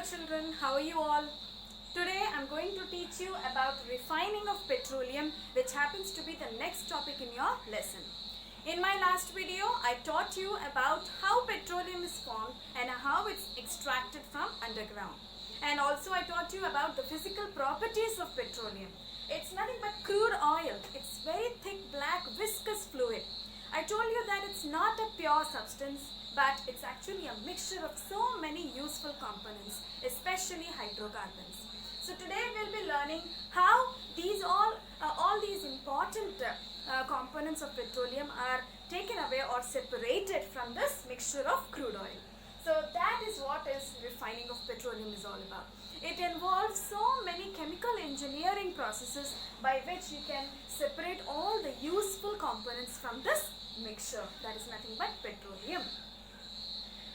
children, how are you all? Today I am going to teach you about refining of petroleum, which happens to be the next topic in your lesson. In my last video, I taught you about how petroleum is formed and how it's extracted from underground. And also I taught you about the physical properties of petroleum. It's nothing but crude oil. It's very thick, black, viscous fluid. I told you that it's not a pure substance, but it's actually a mixture of so many useful components, especially hydrocarbons. So today we'll be learning how these all these important components of petroleum are taken away or separated from this mixture of crude oil. So that is what is refining of petroleum is all about. It involves so many chemical engineering processes by which you can separate all the useful components from this mixture that is nothing but petroleum.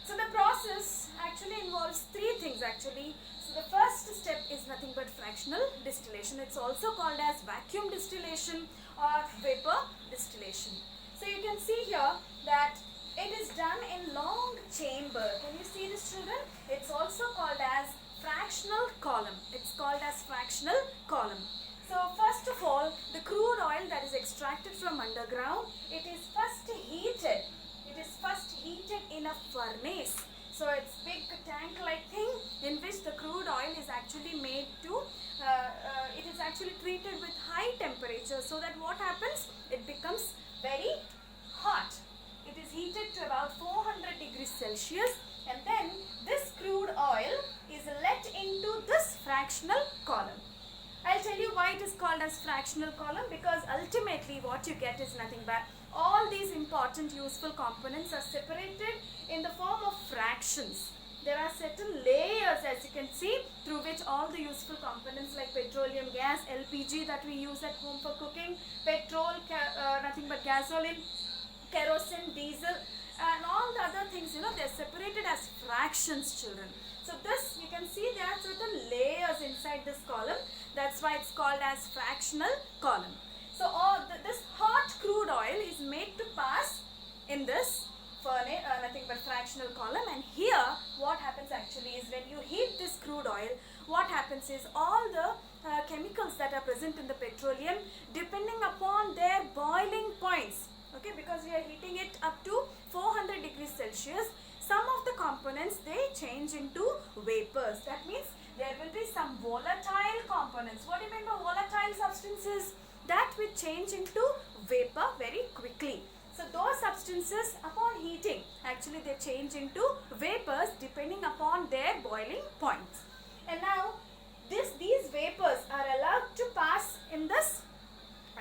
So the process actually involves three things actually. So the first step is nothing but fractional distillation. It's also called as vacuum distillation or vapor distillation. So you can see here that it is done in long chamber. Can you see this, children? It's also called as fractional column. It's called as fractional column. So first of all, the crude oil that is extracted from underground, it is first heated. It is first heated in a furnace. So it's big tank like thing in which the crude oil is actually made to, it is actually treated with high temperature, so that what happens? It becomes very hot. It is heated to about 400 degrees Celsius, and then this crude oil is let into this fractional column. I'll tell you why it is called as fractional column, because ultimately what you get is nothing but all these important useful components are separated in the form of fractions. There are certain layers, as you can see, through which all the useful components like petroleum gas, LPG that we use at home for cooking, petrol, nothing but gasoline, kerosene, diesel, and all the other things, they're separated as fractions, children. So this, you can see there are certain layers inside this column. That's why it's called as fractional column. So this hot crude oil is made to pass in this furnace, nothing but fractional column. And here what happens actually is when you heat this crude oil, what happens is all the chemicals that are present in the petroleum, depending upon their boiling points, okay, because we are heating it up to 400 degrees Celsius, some of the components, they change into vapors. That means there will be some volatile components. What do you mean by volatile substances? That will change into vapor very quickly. So those substances, upon heating, actually they change into vapors depending upon their boiling points. And now these vapors are allowed to pass in this,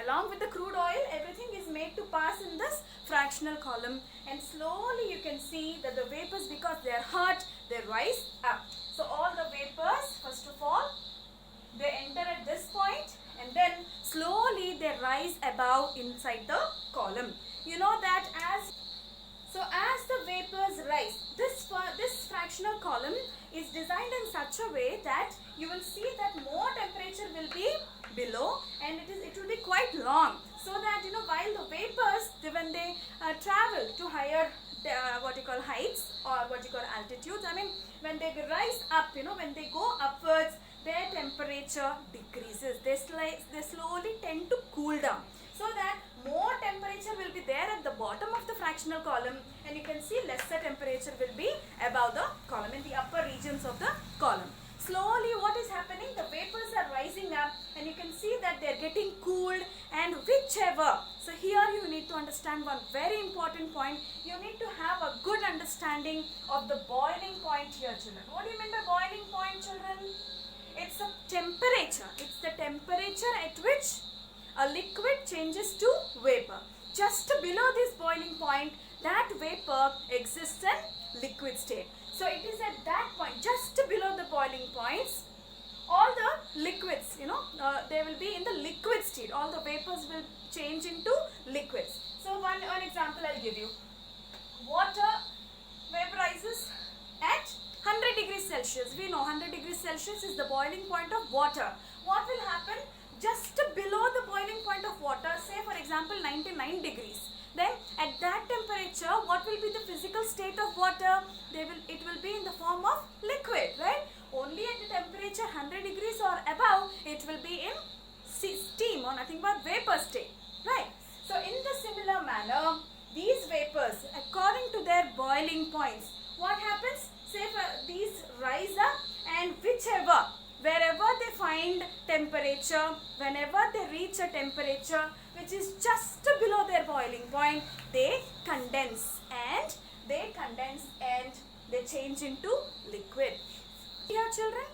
along with the crude oil, everything is made to pass in this fractional column, and slowly you can see that the vapors, because they are hot, they rise up. So all the vapors, first of all, they enter at this point, and then slowly they rise above inside the column. You know that as the vapors rise, this fractional column is designed in such a way that you will see that more temperature will be below, and it will be quite long, so that while the vapors, when they travel to higher what you call heights or what you call altitudes, I mean when they rise up, when they go upwards, their temperature decreases. They slowly tend to cool down, so that more temperature will be there at the bottom of the fractional column, and you can see lesser temperature will be above the column, in the upper regions of the column. Slowly what is happening, the vapors are rising up, and you can see that they are getting cooled, and whichever. So here you need to understand one very important point. You need to have a good understanding of the boiling point here, children. What do you mean by boiling point, children? It's a temperature. It's the temperature at which a liquid changes to vapor. Just below this boiling point, that vapor exists in liquid state. So it is at that point, just below the boiling points, all the liquids, they will be in the liquid state. All the vapors will change into liquids. So one example I'll give you. Water vaporizes at 100 degrees Celsius. We know 100 degrees Celsius is the boiling point of water. What will happen? Just below the boiling point of water, say for example 99 degrees. Then at that temperature, what will be the physical state of water? It will be in the form of liquid, right? Only only at the temperature 100 degrees or above, it will be in steam or nothing but vapor state, right? So in the similar manner, these vapors, according to their boiling points, what happens? Say these rise up, and wherever they find temperature, whenever they reach a temperature which is just below their boiling point, they condense and they change into liquid. Here children,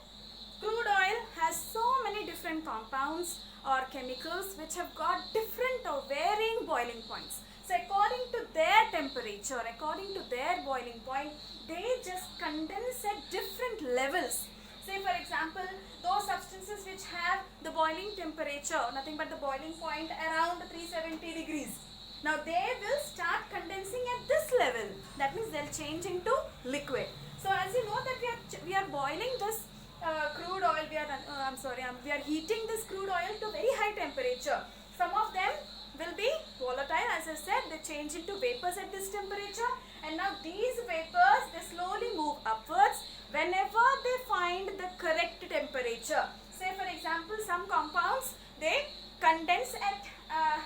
crude oil has so many different compounds or chemicals which have got different or varying boiling points. So according to their temperature, according to their boiling point, they just condense at different levels. Say for example, those substances which have the boiling temperature, nothing but the boiling point around 370 degrees. Now they will start condensing at this level. That means they'll change into liquid. So as you know that we are boiling this crude oil, we are heating this crude oil to very high temperature. Some of them will be volatile, as I said, they change into vapors at this temperature, and now these vapors, they slowly move upwards whenever they find the correct temperature. Say for example, some compounds, they condense at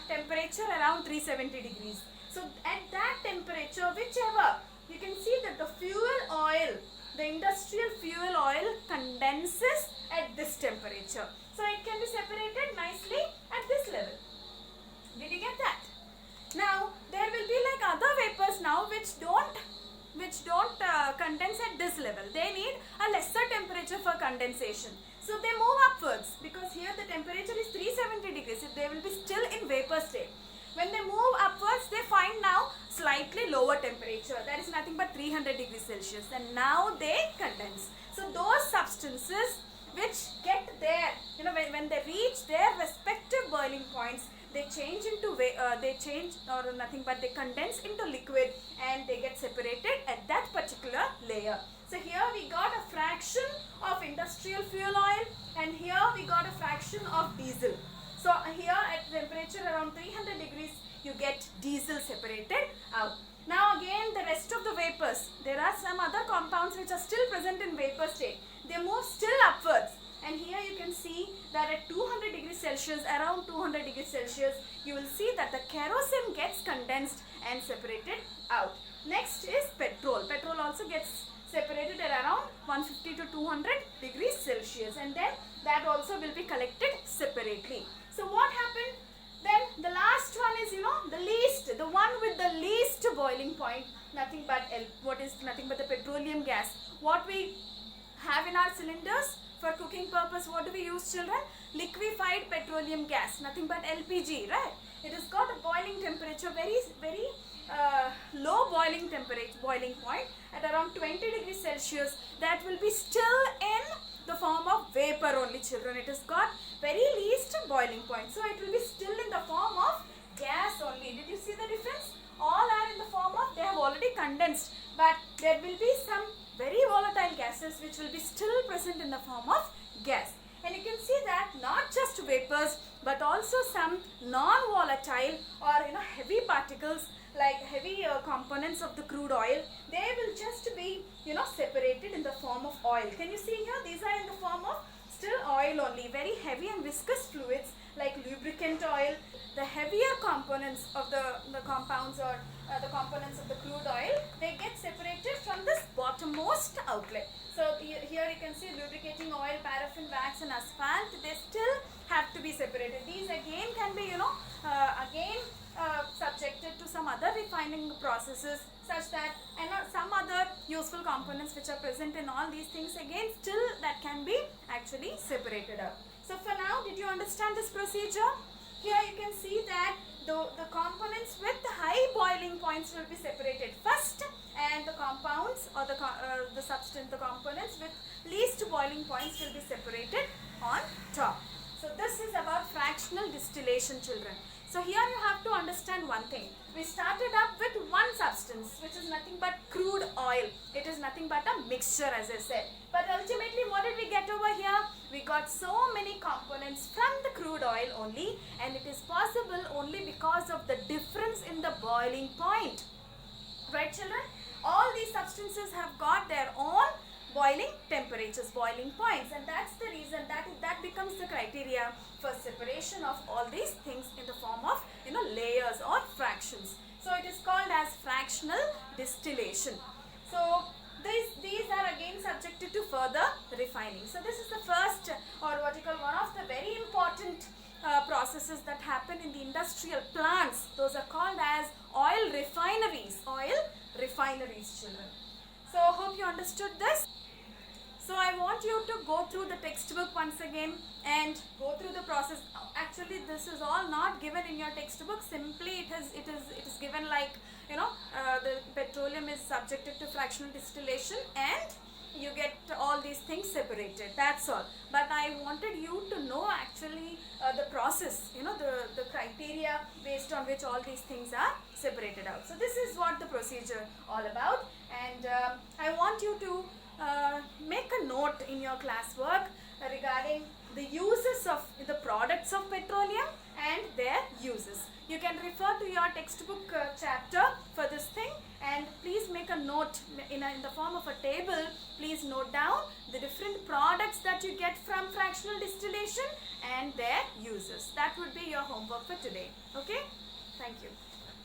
temperature around 370 degrees. So at that temperature, whichever, you can see that the fuel oil, the industrial fuel oil condenses at this temperature. So it can be separated nicely at this level. Did you get that? Now there will be like other vapors now which don't condense at this level. They need a lesser temperature for condensation. So they move upwards, because here the temperature is 370 degrees. They will be still in vapor state. When they move upwards, they find now slightly lower temperature. That is nothing but 300 degrees Celsius, and now they condense. So those substances which get there, when they reach their respective boiling points, they change into they condense into liquid, and they get separated at that particular layer. So here we got a fraction of industrial fuel oil, and here we got a fraction of diesel. So here at temperature around 300 degrees, you get diesel separated out. Now again, the rest of the vapors, there are some other compounds which are still present in vapor state. They move still upwards. And here you can see that at 200 degrees Celsius, around 200 degrees Celsius, you will see that the kerosene gets condensed and separated out. Next is petrol. Petrol also gets separated at around 150 to 200 degrees Celsius, and then that also will be collected separately. So what happened? Then the last one is, the one with the least boiling point, nothing but the petroleum gas. What we have in our cylinders for cooking purpose, what do we use, children? Liquefied petroleum gas, nothing but LPG, right? It has got a boiling temperature, very low boiling point at around 20 degrees Celsius. That will be still in the form of vapor only, children. It has got very least boiling point, so it will be still in the form of gas only. Did you see the difference? All are in the form of, they have already condensed, but there will be some very volatile gases which will be still present in the form of gas. And you can see that not just vapors, but also some non-volatile or heavy particles, like heavy components of the crude oil, they will just be separated in the form of oil. Can you see here? These are in the form of still oil only, very heavy and viscous fluids like lubricant oil. The heavier components of the compounds or the components of the crude oil, they get separated from this bottommost outlet. So here you can see lubricating oil, paraffin, wax and asphalt, they still have to be separated. These again can be subjected to some other refining processes, such that some other useful components which are present in all these things, again still that can be actually separated out. So for now, did you understand this procedure? Here you can see that the components with high boiling points will be separated first, and the compounds or the components with least boiling points will be separated on top. So this is about fractional distillation, children. So here you have to understand one thing. We started up with one substance, which is nothing but crude oil. It is nothing but a mixture, as I said. But ultimately, what did we get over here? We got so many components from the crude oil only, and it is possible only because of the difference in the boiling point. Right, children? All these substances have got their own boiling temperature. temperatures, boiling points, and that's the reason that becomes the criteria for separation of all these things in the form of layers or fractions. So it is called as fractional distillation. So these are again subjected to further refining. So this is the first, or what you call, one of the very important processes that happen in the industrial plants. Those are called as oil refineries. Oil refineries, children. So hope you understood this. So I want you to go through the textbook once again and go through the process. Actually, this is all not given in your textbook. Simply it is given like, the petroleum is subjected to fractional distillation and you get all these things separated. That's all. But I wanted you to know actually the process, the criteria based on which all these things are separated out. So this is what the procedure all about, and I want you to make a note in your classwork regarding the uses of the products of petroleum and their uses. You can refer to your textbook chapter for this thing, and please make a note in the form of a table. Please note down the different products that you get from fractional distillation and their uses. That would be your homework for today. Okay? Thank you.